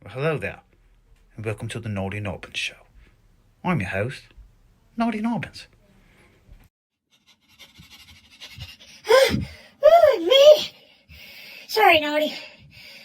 Well, hello there, and welcome to the Naughty Nobbins Show. I'm your host, Naughty Nobbins. Ooh, me? Sorry, Naughty.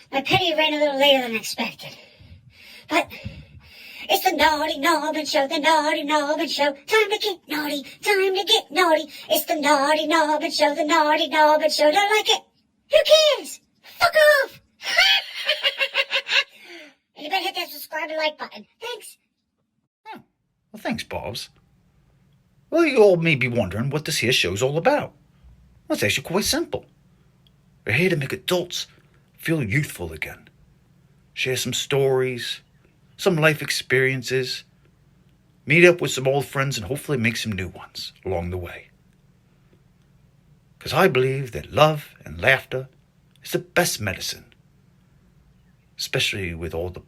My penny ran a little later than expected. But it's the Naughty Nobbins Show, the Naughty Nobbins Show. Time to get naughty, time to get naughty. It's the Naughty Nobbins Show, the Naughty Nobbins Show. Don't like it? Who cares? Fuck off! And you better hit that subscribe and like button. Thanks. Oh, well, thanks, Bobs. Well, you all may be wondering what this here show's all about. Well, it's actually quite simple. We're here to make adults feel youthful again. Share some stories, some life experiences, meet up with some old friends, and hopefully make some new ones along the way. Because I believe that love and laughter is the best medicine, especially with all the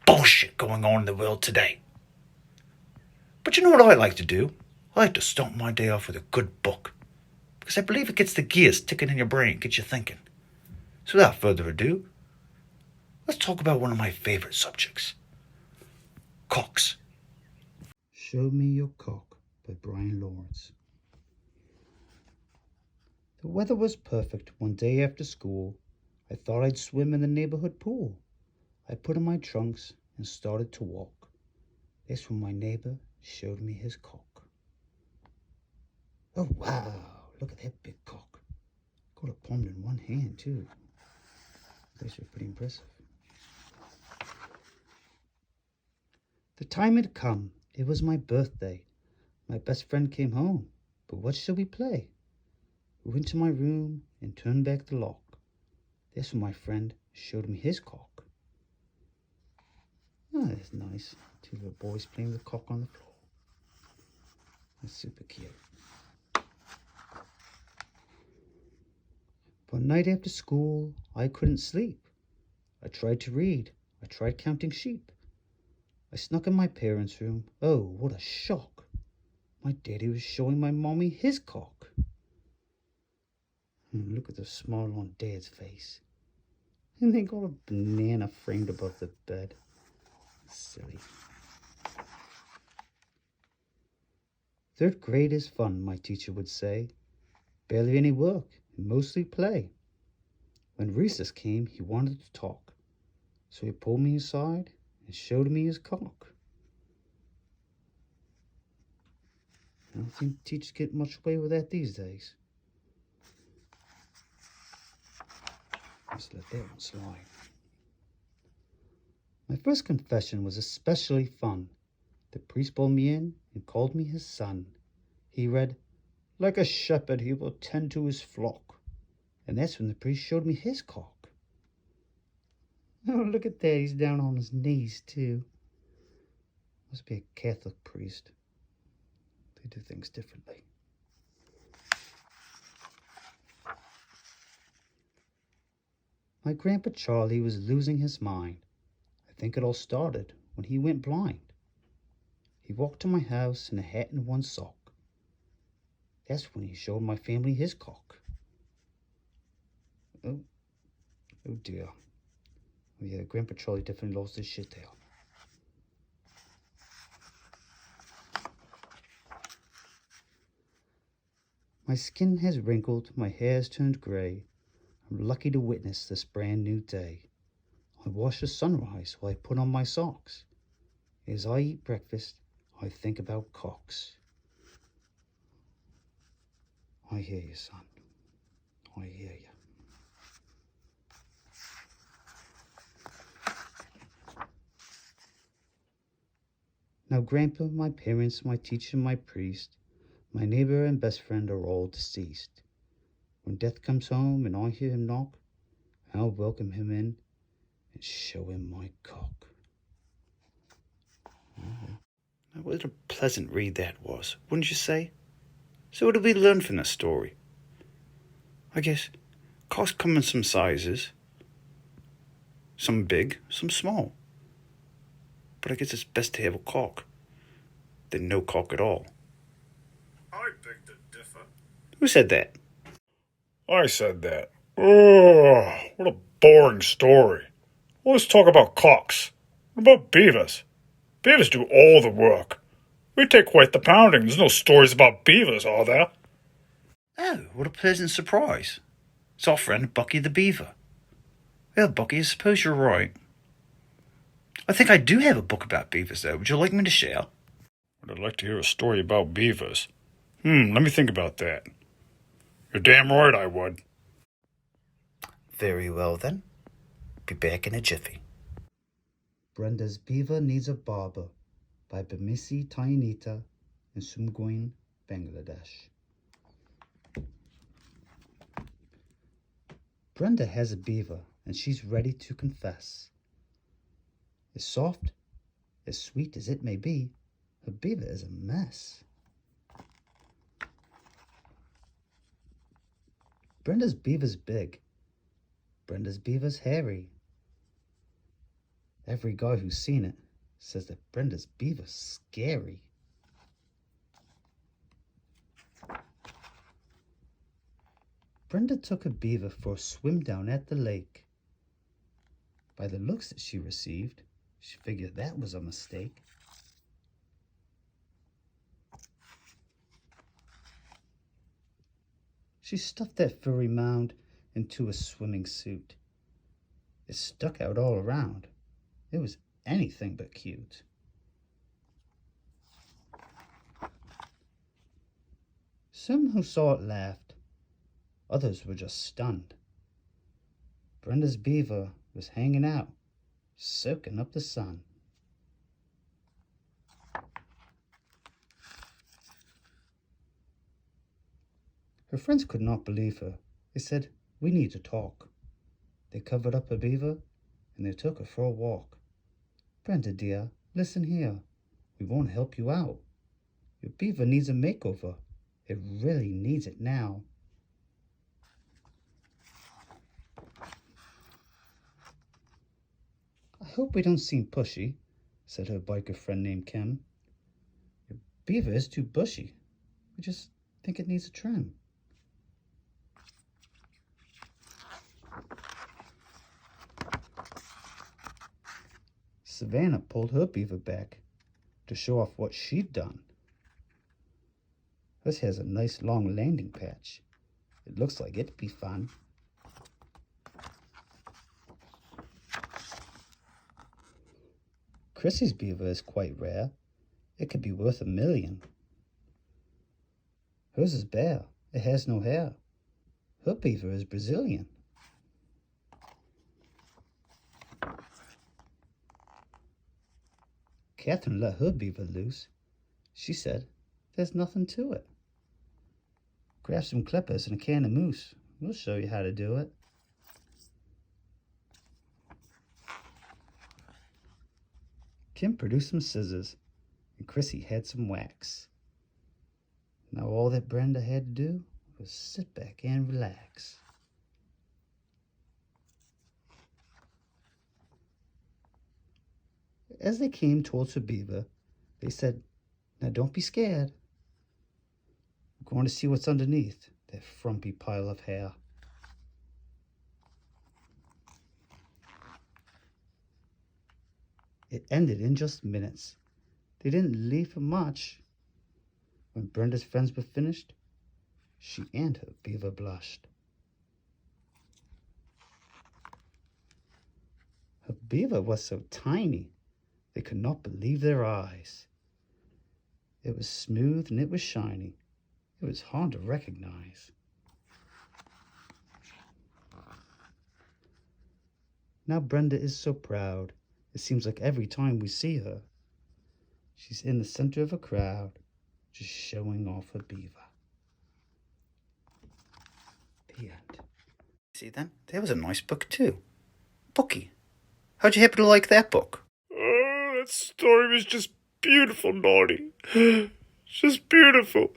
bullshit going on in the world today. But you know what I like to do? I like to start my day off with a good book, because I believe it gets the gears ticking in your brain, gets you thinking. So without further ado, let's talk about one of my favorite subjects, cocks. Show Me Your Cock by Brian Lawrence. The weather was perfect one day after school. I thought I'd swim in the neighborhood pool. I put on my trunks and started to walk. That's when my neighbor showed me his cock. Oh, wow, look at that big cock. Got it palmed in one hand, too. That's pretty impressive. The time had come. It was my birthday. My best friend came home. But what shall we play? We went to my room and turned back the lock. That's when my friend showed me his cock. Oh, that's nice. Two little boys playing with the cock on the floor. That's super cute. One night after school, I couldn't sleep. I tried to read. I tried counting sheep. I snuck in my parents' room. Oh, what a shock. My daddy was showing my mommy his cock. Look at the smile on Dad's face. And they got a banana framed above the bed. Silly. Third grade is fun, my teacher would say. Barely any work and mostly play. When recess came, he wanted to talk. So he pulled me aside and showed me his cock. I don't think teachers get much away with that these days. Let's let that one slide. My first confession was especially fun. The priest pulled me in and called me his son. He read, "Like a shepherd he will tend to his flock." And that's when the priest showed me his cock. Oh, look at that, he's down on his knees too. Must be a Catholic priest. They do things differently. My Grandpa Charlie was losing his mind. I think it all started when he went blind. He walked to my house in a hat and one sock. That's when he showed my family his cock. Oh dear. Oh yeah, Grandpa Charlie definitely lost his shit there. My skin has wrinkled, my hair has turned gray. I'm lucky to witness this brand new day. I watch the sunrise while I put on my socks. As I eat breakfast, I think about cocks. I hear you, son. I hear you. Now, Grandpa, my parents, my teacher, my priest, my neighbor and best friend are all deceased. When death comes home and I hear him knock, I'll welcome him in and show him my cock. Now, what a pleasant read that was, wouldn't you say? So what did we learn from this story? I guess cocks come in some sizes. Some big, some small. But I guess it's best to have a cock than no cock at all. I beg to differ. Who said that? I said that. Oh, what a boring story. Let's talk about cocks. What about beavers? Beavers do all the work. We take quite the pounding. There's no stories about beavers, are there? Oh, what a pleasant surprise. It's our friend Bucky the Beaver. Well, Bucky, I suppose you're right. I think I do have a book about beavers, though. Would you like me to share? I'd like to hear a story about beavers. Let me think about that. You're damn right I would. Very well, then. Be back in a jiffy. Brenda's Beaver Needs a Barber by Bamisi Tainita in Sumgoin, Bangladesh. Brenda has a beaver and she's ready to confess. As soft, as sweet as it may be, her beaver is a mess. Brenda's beaver's big. Brenda's beaver's hairy. Every guy who's seen it says that Brenda's beaver's scary. Brenda took a beaver for a swim down at the lake. By the looks that she received, she figured that was a mistake. She stuffed that furry mound into a swimming suit. It stuck out all around. It was anything but cute. Some who saw it laughed. Others were just stunned. Brenda's beaver was hanging out, soaking up the sun. Her friends could not believe her. They said, "We need to talk." They covered up her beaver and they took her for a walk. "Brenda, dear, listen here. We want to help you out. Your beaver needs a makeover. It really needs it now." "I hope we don't seem pushy," said her biker friend named Kim. "Your beaver is too bushy. We just think it needs a trim." Savannah pulled her beaver back to show off what she'd done. Hers has a nice long landing patch. It looks like it'd be fun. Chrissy's beaver is quite rare. It could be worth $1 million. Hers is bare. It has no hair. Her beaver is Brazilian. Catherine let her beaver loose. She said, "There's nothing to it. Grab some clippers and a can of mousse. We'll show you how to do it." Kim produced some scissors, and Chrissy had some wax. Now all that Brenda had to do was sit back and relax. As they came towards her beaver, they said, "Now don't be scared. We're going to see what's underneath that frumpy pile of hair." It ended in just minutes. They didn't leave for much. When Brenda's friends were finished, she and her beaver blushed. Her beaver was so tiny, they could not believe their eyes. It was smooth and it was shiny. It was hard to recognize. Now Brenda is so proud. It seems like every time we see her, she's in the center of a crowd, just showing off her beaver. The end. See then, there was a nice book too. Bucky, how'd you happen to like that book? Oh, that story was just beautiful, Naughty. Just beautiful.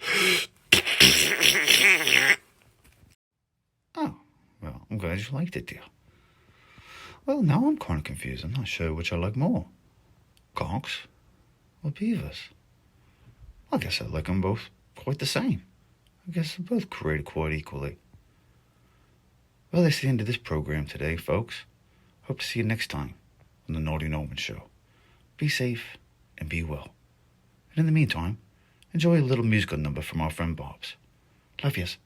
Oh, well, I'm glad you liked it, dear. Well, now I'm kind of confused. I'm not sure which I like more. Cocks or beavers? I guess I like them both quite the same. I guess they're both created quite equally. Well, that's the end of this program today, folks. Hope to see you next time on the Naughty Norman Show. Be safe and be well. And in the meantime, enjoy a little musical number from our friend Bob's. Love yous.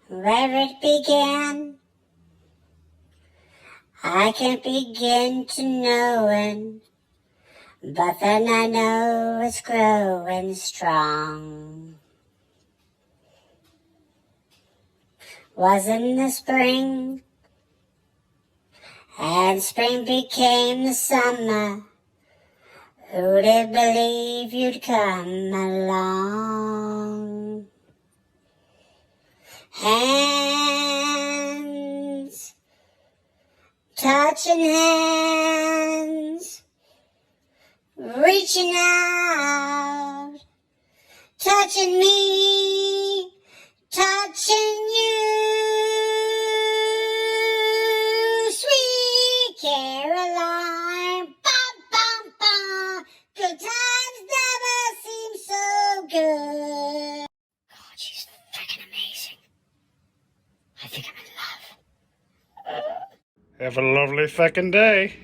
Where it began, I can't begin to knowin', but then I know it's growing strong. Was in the spring, and spring became the summer. Who'd have believed you'd come along? Hands, touching hands, reaching out, touching me, touching you, sweet Caroline. Bum, bum, bum. Good times never seem so good. God, she's freaking amazing. I think I'm in love. Have a lovely feckin' day.